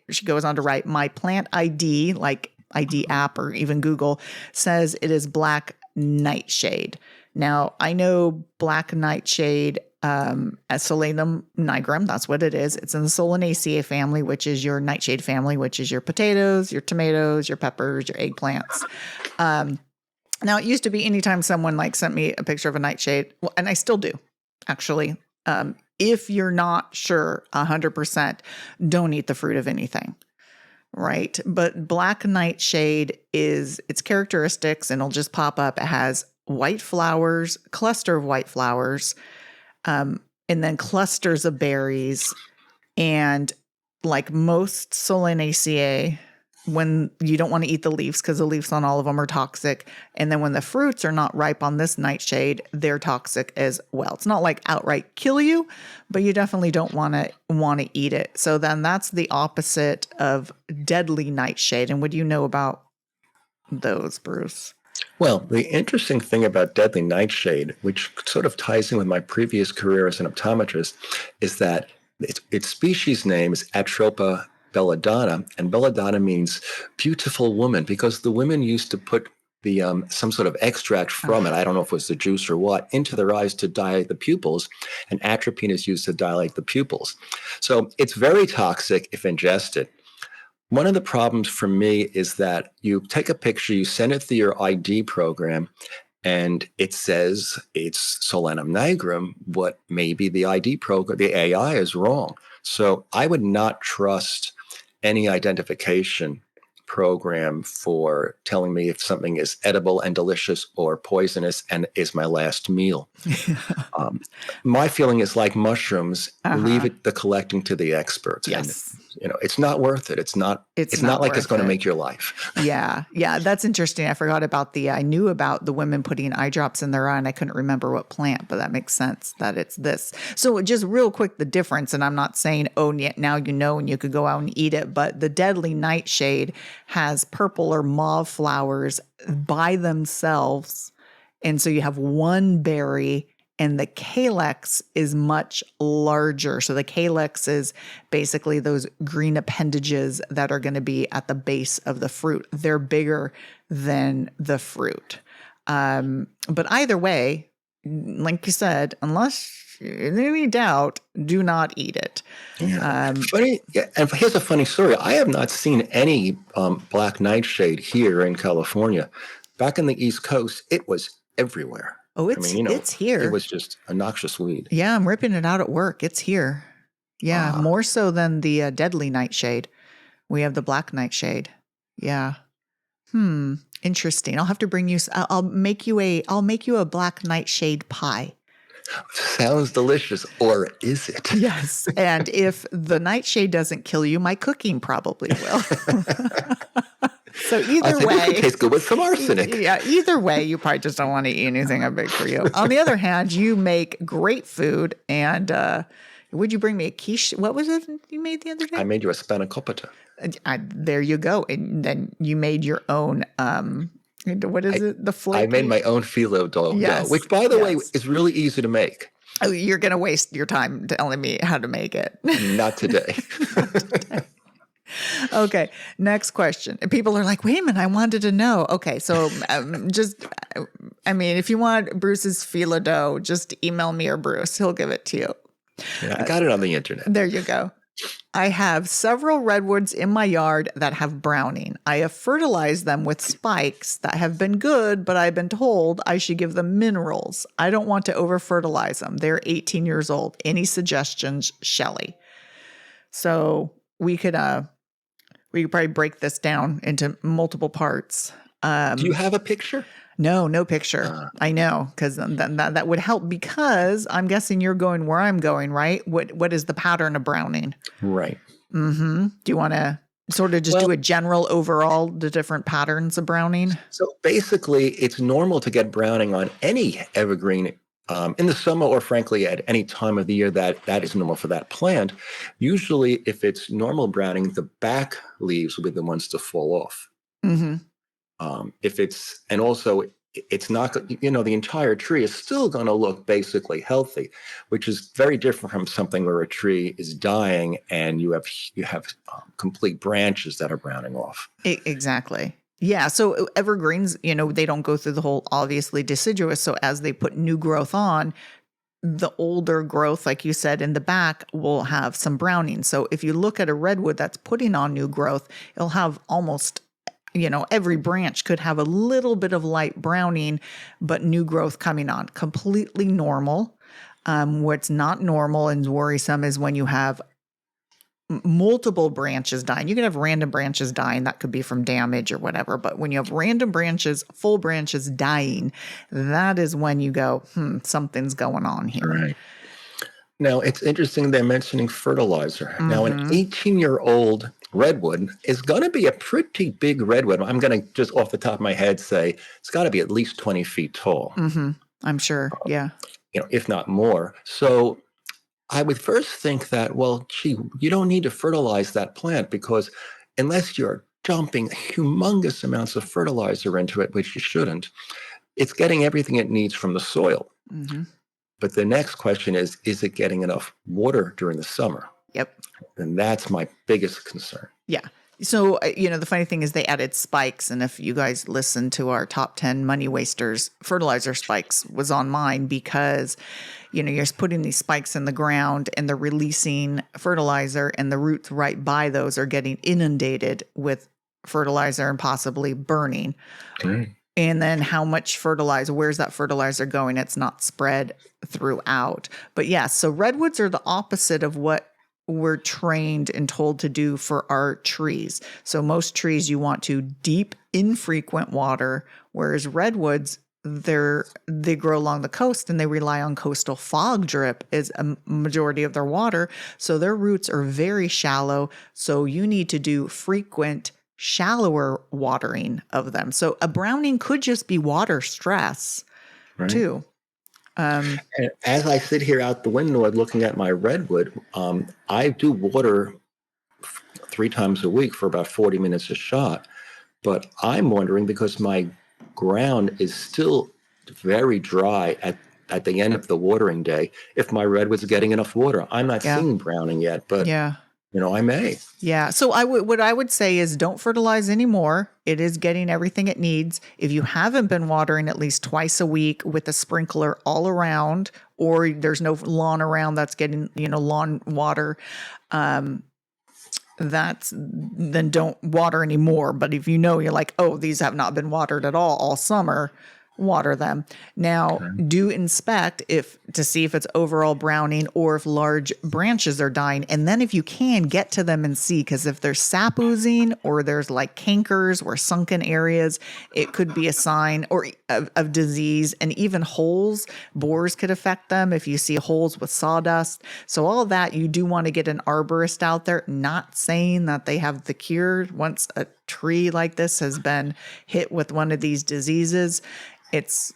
she goes on to write, my plant ID, like ID app or even Google, says it is black nightshade. Now, I know black nightshade as Solanum nigrum, that's what it is. It's in the Solanaceae family, which is your nightshade family, which is your potatoes, your tomatoes, your peppers, your eggplants. Now, it used to be anytime someone sent me a picture of a nightshade, well, and I still do, actually. If you're not sure 100%, don't eat the fruit of anything, right? But black nightshade is its characteristics, and it'll just pop up. It has white flowers, cluster of white flowers, and then clusters of berries. And like most Solanaceae, when you don't want to eat the leaves because the leaves on all of them are toxic. And then when the fruits are not ripe on this nightshade, they're toxic as well. It's not like outright kill you, but you definitely don't want to eat it. So then that's the opposite of deadly nightshade. And what do you know about those, Bruce? Well, the interesting thing about deadly nightshade, which sort of ties in with my previous career as an optometrist, is that its species name is Atropa belladonna, and belladonna means beautiful woman, because the women used to put the some sort of extract from it, I don't know if it was the juice or what, into their eyes to dilate the pupils, and atropine is used to dilate the pupils. So it's very toxic if ingested. One of the problems for me is that you take a picture, you send it through your ID program, and it says it's Solanum nigrum, but maybe the ID program, the AI is wrong. So I would not trust any identification program for telling me if something is edible and delicious or poisonous and is my last meal. My feeling is like mushrooms, leave the collecting to the experts. Yes. And, it's not worth it. It's not like it's going to make your life. Yeah. That's interesting. I forgot about I knew about the women putting eye drops in their eye, and I couldn't remember what plant, but that makes sense that it's this. So just real quick, the difference, and I'm not saying, now you know and you could go out and eat it, but the deadly nightshade has purple or mauve flowers by themselves. And so you have one berry and the calyx is much larger. So the calyx is basically those green appendages that are going to be at the base of the fruit. They're bigger than the fruit. But either way, like you said, unless in any doubt, do not eat it. Yeah. Funny. Yeah, and here's a funny story. I have not seen any black nightshade here in California. Back in the East Coast, it was everywhere. Oh, it's here. It was just a noxious weed. Yeah, I'm ripping it out at work. It's here. Yeah, more so than the deadly nightshade. We have the black nightshade. Yeah. Interesting. I'll have to bring you. I'll make you a black nightshade pie. Sounds delicious, or is it? Yes. And if the nightshade doesn't kill you, my cooking probably will. So either way, it tastes good with some arsenic. Yeah, either way, you probably just don't want to eat anything I bake for you. On the other hand, you make great food. And would you bring me a quiche? What was it you made the other day? I made you a spanakopita. There you go. And then you made your own. What is it? The flake? I made my own phyllo dough, which, by the way, is really easy to make. Oh, you're going to waste your time telling me how to make it. Not today. Okay, next question. People are like, wait a minute, I wanted to know. Okay, so if you want Bruce's phyllo dough, just email me or Bruce. He'll give it to you. Yeah, I got it on the internet. There you go. I have several redwoods in my yard that have browning. I have fertilized them with spikes that have been good, but I've been told I should give them minerals. I don't want to over-fertilize them. They're 18 years old. Any suggestions, Shelley? So we could probably break this down into multiple parts. Do you have a picture? No picture. I know, because that would help, because I'm guessing you're going where I'm going, right? What is the pattern of browning? Right. Mm-hmm. Do you want to sort of just do a general overall, the different patterns of browning? So basically, it's normal to get browning on any evergreen in the summer, or frankly, at any time of the year that is normal for that plant. Usually, if it's normal browning, the back leaves will be the ones to fall off. Mm-hmm. It's not, the entire tree is still going to look basically healthy, which is very different from something where a tree is dying and you have complete branches that are browning off. Exactly. Yeah. So evergreens, they don't go through the whole obviously deciduous. So as they put new growth on, the older growth, like you said, in the back will have some browning. So if you look at a redwood that's putting on new growth, it'll have almost every branch could have a little bit of light browning, but new growth coming on. Completely normal. What's not normal and worrisome is when you have multiple branches dying. You can have random branches dying. That could be from damage or whatever. But when you have random branches, full branches dying, that is when you go, something's going on here. Right. Now, it's interesting they're mentioning fertilizer. Mm-hmm. Now, an 18-year-old redwood is going to be a pretty big redwood. I'm going to just off the top of my head say it's got to be at least 20 feet tall. Mm-hmm. I'm sure. Yeah. If not more. So I would first think that, well, you don't need to fertilize that plant, because unless you're dumping humongous amounts of fertilizer into it, which you shouldn't, it's getting everything it needs from the soil. Mm-hmm. But the next question is it getting enough water during the summer? Yep. And that's my biggest concern. Yeah. So, the funny thing is they added spikes. And if you guys listen to our top 10 money wasters, fertilizer spikes was on mine, because, you're just putting these spikes in the ground and they're releasing fertilizer, and the roots right by those are getting inundated with fertilizer and possibly burning. Mm. And then how much fertilizer, where's that fertilizer going? It's not spread throughout. But yeah, so redwoods are the opposite of what we're trained and told to do for our trees. So most trees you want to deep, infrequent water, whereas redwoods, they grow along the coast and they rely on coastal fog drip as a majority of their water. So their roots are very shallow. So you need to do frequent, shallower watering of them. So a browning could just be water stress, right, too. And as I sit here out the window looking at my redwood, I do water 3 times a week for about 40 minutes a shot. But I'm wondering, because my ground is still very dry at the end of the watering day if my redwood's getting enough water. I'm not Yeah. seeing browning yet, but Yeah. I may. Yeah. So what I would say is don't fertilize anymore. It is getting everything it needs. If you haven't been watering at least twice a week with a sprinkler all around, or there's no lawn around that's getting, lawn water, then don't water anymore. But if you're like, oh, these have not been watered at all summer, water them. Now, do inspect to see if it's overall browning or if large branches are dying. And then if you can, get to them and see, because if there's sap oozing or there's like cankers or sunken areas, it could be a sign of disease. And even holes, borers could affect them if you see holes with sawdust. So all of that, you do want to get an arborist out there, not saying that they have the cure. Once a tree like this has been hit with one of these diseases, it's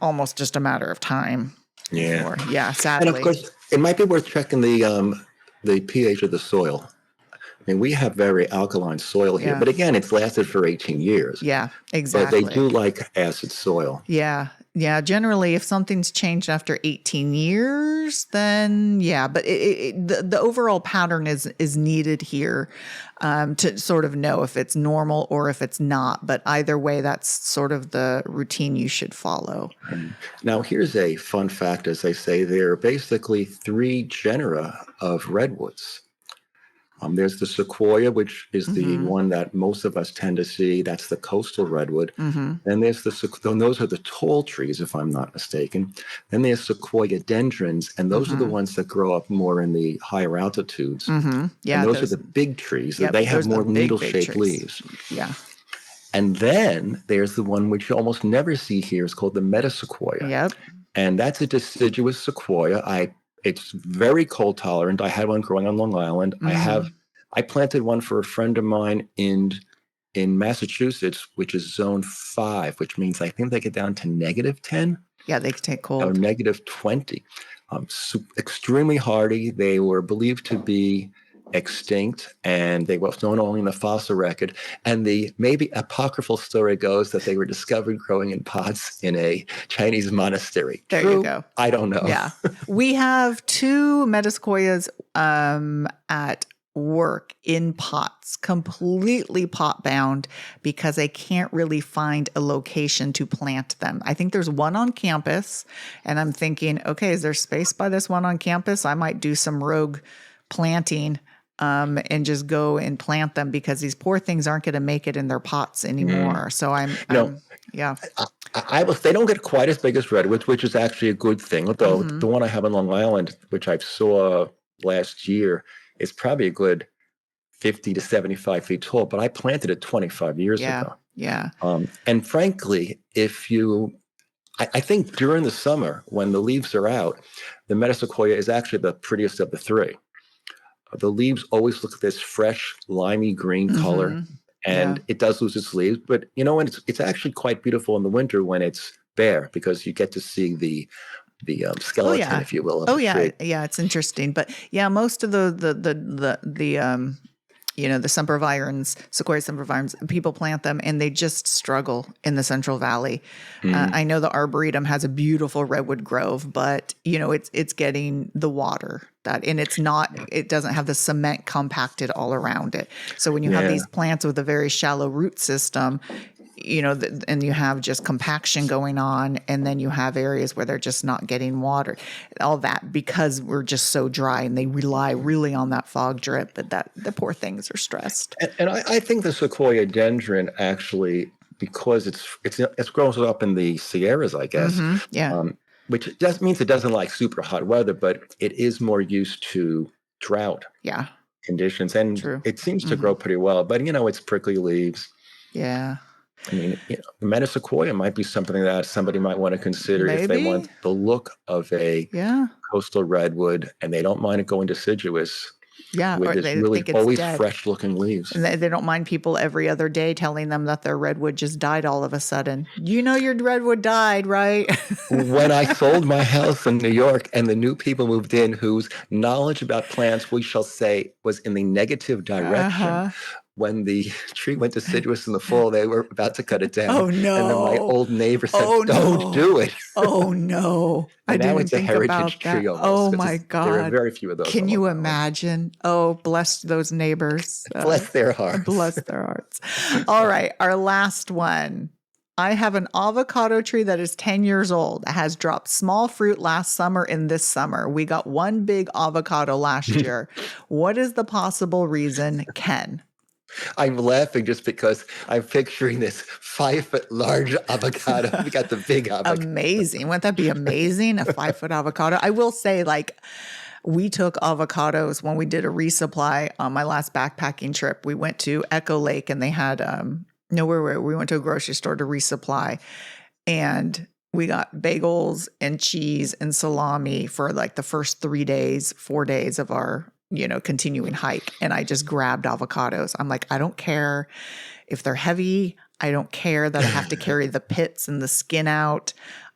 almost just a matter of time. Yeah. Sadly. And of course, it might be worth checking the pH of the soil. I mean, we have very alkaline soil here, but again, it's lasted for 18 years. Yeah, exactly. But they do like acid soil. Yeah. Generally, if something's changed after 18 years, then but the overall pattern is needed here to sort of know if it's normal or if it's not. But either way, that's sort of the routine you should follow. Now, here's a fun fact. As they say, there are basically 3 genera of redwoods. There's the sequoia, which is the one that most of us tend to see. That's the coastal redwood. Then there's those are the tall trees, if I'm not mistaken. Then there's sequoia dendrons, and those are the ones that grow up more in the higher altitudes. Yeah, and those are the big trees. Yep, they have more big needle-shaped trees. leaves. Yeah. And then there's the one which you almost never see here. It's called the metasequoia. Yep. And that's a deciduous sequoia. It's very cold tolerant. I had one growing on Long Island. I planted one for a friend of mine in Massachusetts, which is zone 5, which means I think they get down to -10. Yeah, they can take Or cold. -20. Extremely hardy. They were believed to be extinct, and they were known only in the fossil record. And the maybe apocryphal story goes that they were discovered growing in pots in a Chinese monastery. There True? you go. I don't know. Yeah. We have 2 metasequoias at work in pots, completely pot bound, because I can't really find a location to plant them. I think there's one on campus, and I'm thinking, okay, is there space by this one on campus? I might do some rogue planting and just go and plant them, because these poor things aren't going to make it in their pots anymore. So they don't get quite as big as redwoods, which is actually a good thing. Although the one I have on Long Island, which I saw last year, is probably a good 50 to 75 feet tall, but I planted it 25 years ago. Yeah. And frankly, I think during the summer when the leaves are out, the metasequoia is actually the prettiest of the 3. The leaves always look this fresh, limey green color, and it does lose its leaves. But when it's actually quite beautiful in the winter when it's bare, because you get to see the skeleton, if you will. Yeah, it's interesting. But most of the sempervirens, Sequoia sempervirens, people plant them and they just struggle in the Central Valley. I know the Arboretum has a beautiful redwood grove, but it's getting the water and it doesn't have the cement compacted all around it. So when you have these plants with a very shallow root system, and you have just compaction going on, and then you have areas where they're just not getting water, all that, because we're just so dry, and they rely really on that fog drip, but the poor things are stressed. And I think the sequoia dendron actually, because it's grows up in the Sierras, I guess. Which just means it doesn't like super hot weather, but it is more used to drought conditions, and it seems to grow pretty well. But it's prickly leaves. Yeah. I mean, the metasequoia might be something that somebody might want to consider if they want the look of a coastal redwood, and they don't mind it going deciduous. Yeah, with or this they really think it's always dead. fresh-looking leaves. And they don't mind people every other day telling them that their redwood just died all of a sudden. Your redwood died, right? When I sold my house in New York and the new people moved in whose knowledge about plants, we shall say, was in the negative direction, when the tree went deciduous in the fall, they were about to cut it down. Oh, no. And then my old neighbor said, Oh, don't no. do it. Oh, no. I And now didn't it's a think heritage about that. tree almost. Oh, 'cause my there are God. very few of those. Can on you Long Island. imagine? Oh, bless those neighbors. Bless their hearts. Bless their hearts. All right. Our last one. I have an avocado tree that is 10 years old. It has dropped small fruit last summer and this summer. We got one big avocado last year. What is the possible reason, Ken? I'm laughing just because I'm picturing this 5-foot large avocado. We got the big avocado. Amazing. Wouldn't that be amazing? A 5-foot avocado. I will say, like, we took avocados when we did a resupply on my last backpacking trip. We went to Echo Lake and they had, we went to a grocery store to resupply, and we got bagels and cheese and salami for like the first 4 days of our, continuing hike. And I just grabbed avocados. I'm like, I don't care if they're heavy. I don't care that I have to carry the pits and the skin out.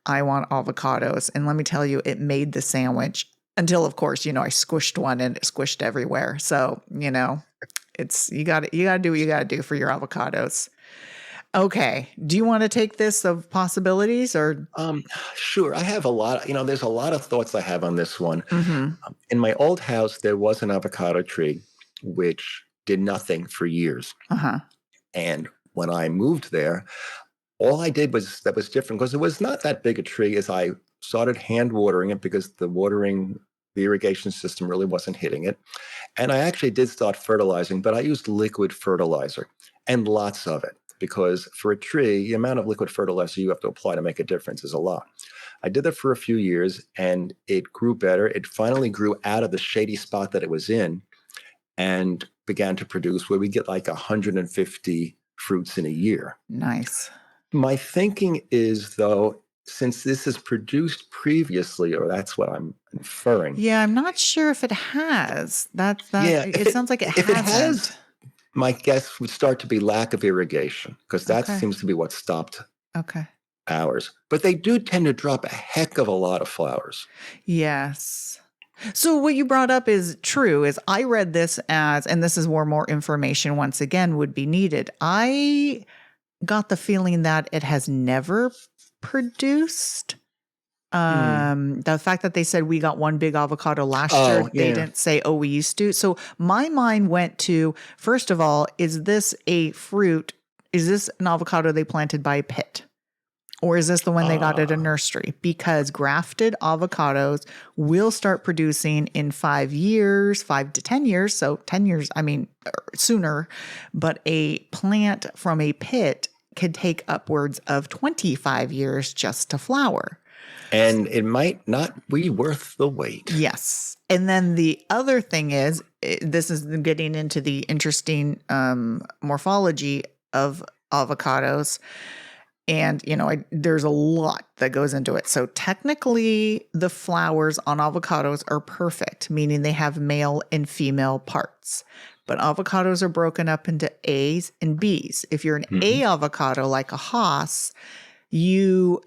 I want avocados. And let me tell you, it made the sandwich until, of course, I squished one and it squished everywhere. So, it's, you got to do what you got to do for your avocados. Okay. Do you want to take this of possibilities or? Sure. I have a lot. There's a lot of thoughts I have on this one. Mm-hmm. In my old house, there was an avocado tree which did nothing for years. Uh-huh. And when I moved there, all I did that was different because it was not that big a tree. As I started hand watering it because the irrigation system really wasn't hitting it. And I actually did start fertilizing, but I used liquid fertilizer and lots of it. Because for a tree, the amount of liquid fertilizer you have to apply to make a difference is a lot. I did that for a few years and it grew better. It finally grew out of the shady spot that it was in and began to produce where we get like 150 fruits in a year. Nice. My thinking is, though, since this is produced previously, or that's what I'm inferring. Yeah, I'm not sure if it has. Yeah, it sounds like it hasn't. If it has, my guess would start to be lack of irrigation, because that seems to be what stopped ours. But they do tend to drop a heck of a lot of flowers. Yes. So what you brought up is true. Is I read this as, and this is where more information once again would be needed. I got the feeling that it has never produced. The fact that they said we got one big avocado last year, they didn't say, we used to. So my mind went to, first of all, is this a fruit? Is this an avocado they planted by a pit? Or is this the one they got at a nursery? Because grafted avocados will start producing in 5 to 10 years. So 10 years, sooner. But a plant from a pit could take upwards of 25 years just to flower. And it might not be worth the wait. Yes. And then the other thing is, this is getting into the interesting morphology of avocados. And, there's a lot that goes into it. So technically, the flowers on avocados are perfect, meaning they have male and female parts. But avocados are broken up into A's and B's. If you're an A avocado, like a Haas, you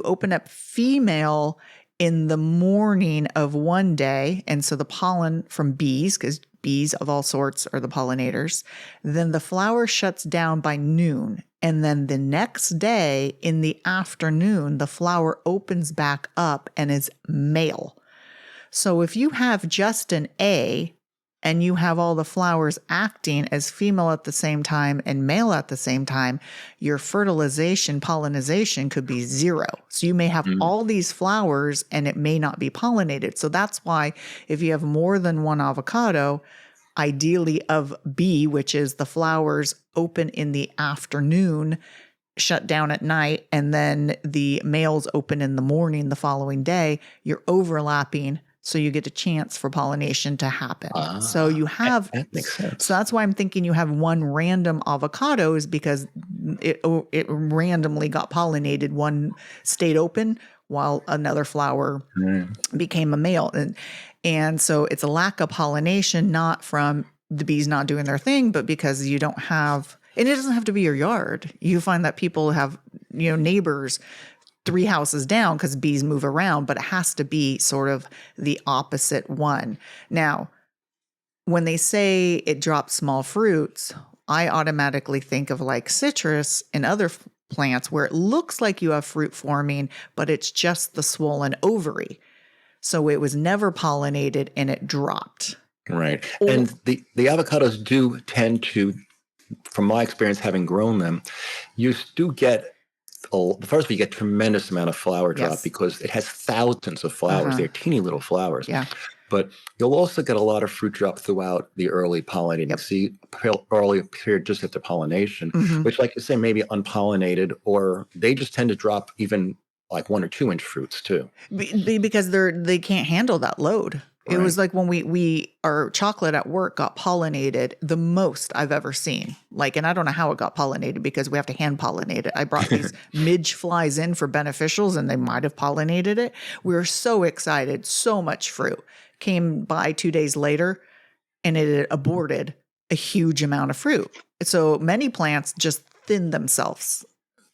open up female in the morning of one day. And so the pollen from bees, because bees of all sorts are the pollinators, then the flower shuts down by noon. And then the next day in the afternoon, the flower opens back up and is male. So if you have just an A and you have all the flowers acting as female at the same time and male at the same time, your fertilization, pollination could be 0. So you may have all these flowers and it may not be pollinated. So that's why if you have more than one avocado, ideally of B, which is the flowers open in the afternoon, shut down at night, and then the males open in the morning the following day, you're overlapping. So you get a chance for pollination to happen. So you have, that makes sense. So that's why I'm thinking you have one random avocado is because it randomly got pollinated. One stayed open while another flower became a male. And so it's a lack of pollination, not from the bees not doing their thing, but because you don't have, and it doesn't have to be your yard. You find that people have, neighbors 3 houses down because bees move around, but it has to be sort of the opposite one. Now, when they say it drops small fruits, I automatically think of like citrus and other plants where it looks like you have fruit forming, but it's just the swollen ovary. So it was never pollinated and it dropped. Right. And the avocados do tend to, from my experience having grown them, you do get, first you get tremendous amount of flower drop because it has thousands of flowers. They're teeny little flowers. Yeah. But you'll also get a lot of fruit drop throughout the early pollinating early period just after pollination, which, like you say, maybe unpollinated, or they just tend to drop even like 1 or 2 inch fruits too. Because they can't handle that load. It was like when our chocolate at work got pollinated the most I've ever seen. Like, and I don't know how it got pollinated because we have to hand pollinate it. I brought these midge flies in for beneficials and they might have pollinated it. We were so excited, so much fruit. Came by 2 days later and it had aborted a huge amount of fruit. So many plants just thin themselves.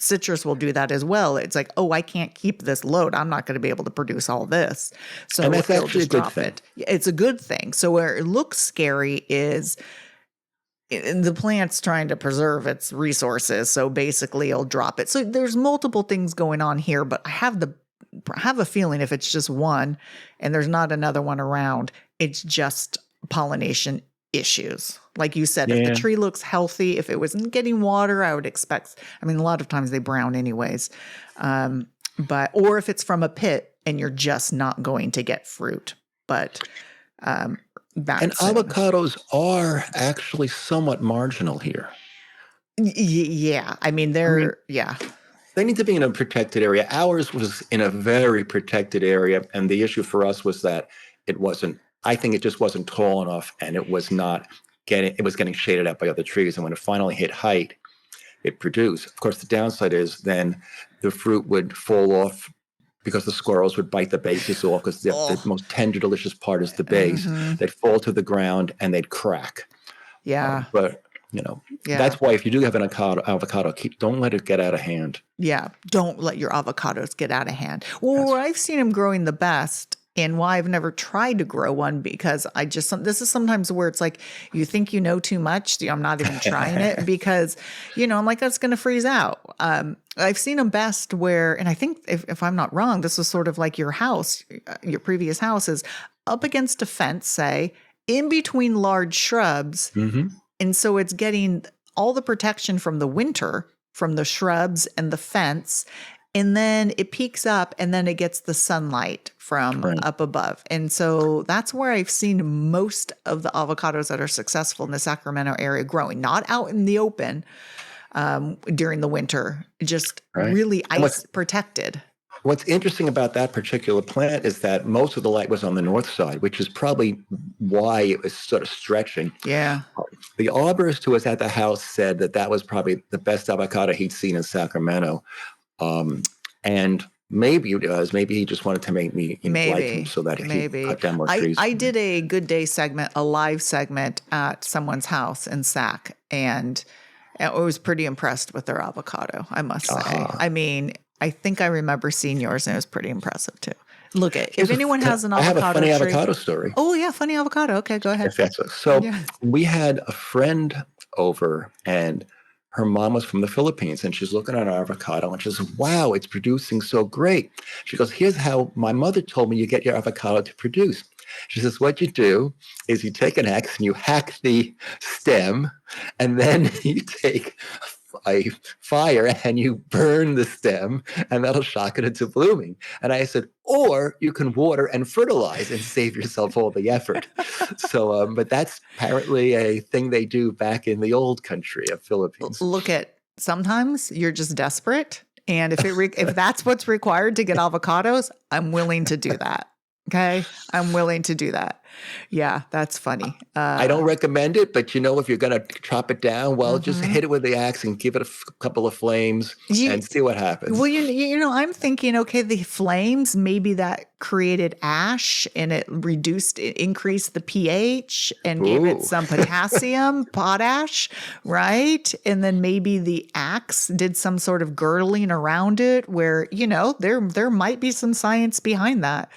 Citrus will do that as well. It's like, oh, I can't keep this load. I'm not going to be able to produce all this. So and that's they'll actually just a good drop thing. it. It's a good thing. So where it looks scary is the plant's trying to preserve its resources. So basically it'll drop it. So there's multiple things going on here, but I have a feeling if it's just one and there's not another one around, it's just pollination issues. Like you said, if the tree looks healthy, if it wasn't getting water, I would expect, I mean, a lot of times they brown anyways. Or if it's from a pit and you're just not going to get fruit. But and avocados are actually somewhat marginal here. Yeah. I mean, They need to be in a protected area. Ours was in a very protected area. And the issue for us was that I think it just wasn't tall enough, and it was getting shaded out by other trees. And when it finally hit height, it produced. Of course, the downside is then the fruit would fall off because the squirrels would bite the bases off, because the most tender, delicious part is the base. They'd fall to the ground and they'd crack. Yeah. But that's why if you do have an avocado, don't let it get out of hand. Yeah. Don't let your avocados get out of hand. Well, where I've seen them growing the best, and why I've never tried to grow one, because this is sometimes where it's like, you think you know too much. I'm not even trying it because, I'm like, that's going to freeze out. I've seen them best where, and I think if I'm not wrong, this was sort of like your house, your previous house is up against a fence, say, in between large shrubs. And so it's getting all the protection from the winter, from the shrubs and the fence. And then it peaks up and then it gets the sunlight from up above. And so that's where I've seen most of the avocados that are successful in the Sacramento area growing, not out in the open during the winter, just really ice protected. What's interesting about that particular plant is that most of the light was on the north side, which is probably why it was sort of stretching. Yeah. The arborist who was at the house said that was probably the best avocado he'd seen in Sacramento. And maybe it was. Maybe he just wanted to make me like him so that he cut down more trees. I did a Good Day segment, a live segment at someone's house in Sac, and I was pretty impressed with their avocado, I must say. I mean, I think I remember seeing yours, and it was pretty impressive too. Look, if anyone has an avocado I have a funny tree, avocado story. Oh yeah, funny avocado. Okay, go ahead. We had a friend over, and her mom was from the Philippines, and she's looking at our avocado and she says, wow, it's producing so great. She goes, here's how my mother told me you get your avocado to produce. She says, what you do is you take an axe and you hack the stem, and then you take a fire and you burn the stem, and that'll shock it into blooming. And I said, or you can water and fertilize and save yourself all the effort. So, but that's apparently a thing they do back in the old country of Philippines. Look sometimes you're just desperate. And if that's what's required to get avocados, I'm willing to do that. Okay. I'm willing to do that. Yeah, that's funny. I don't recommend it, but if you're going to chop it down, well, just hit it with the axe and give it a couple of flames and see what happens. Well, I'm thinking, okay, the flames, maybe that created ash and it increased the pH and gave it some potassium, potash, right? And then maybe the axe did some sort of girdling around it where, there might be some science behind that.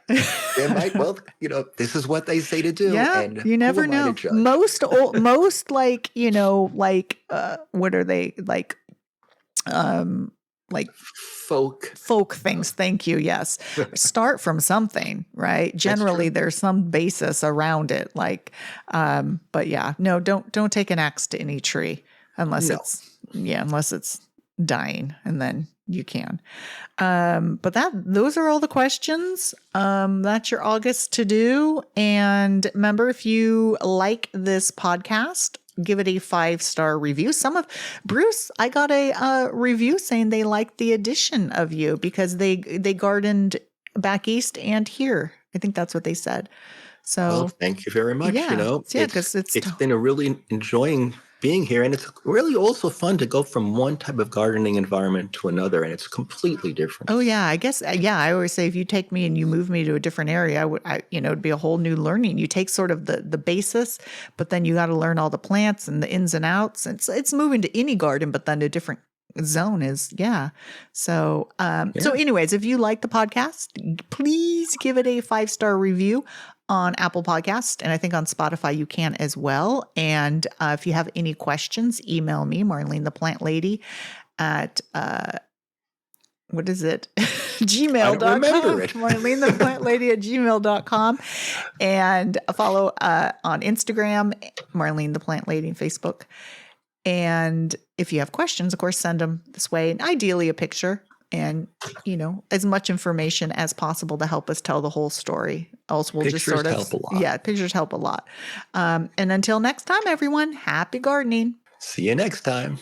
They might, well, this is what they say to do. Yeah, And you who never am I to know. judge? Most like, what are they like folk things. Thank you. Yes. Start from something, right? Generally true. there's some basis around it. But yeah, no, don't take an axe to any tree unless No. unless it's dying, and then you can. But those are all the questions. That's your August to do. And remember, if you like this podcast, give it a 5-star review. Bruce, I got a review saying they liked the addition of you because they gardened back east and here. I think that's what they said. So Well, thank you very much. yeah, because It's been a really enjoying being here, and it's really also fun to go from one type of gardening environment to another, and it's completely different. Oh yeah, I guess I always say if you take me and you move me to a different area, it'd be a whole new learning. You take sort of the basis, but then you got to learn all the plants and the ins and outs. It's moving to any garden, but then a different zone is So anyways, if you like the podcast, please give it a 5-star review on Apple Podcast, and I think on Spotify you can as well. And if you have any questions, email me, Marlene the Plant Lady, at what is it? gmail.com. I don't remember it. Marlene the Plant Lady at gmail.com. And follow on Instagram, Marlene the Plant Lady, and Facebook. And if you have questions, of course, send them this way, and ideally a picture, and as much information as possible to help us tell the whole story. Else we'll Pictures just sort of help a lot. Yeah, pictures help a lot. And until next time, everyone, happy gardening. See you next time.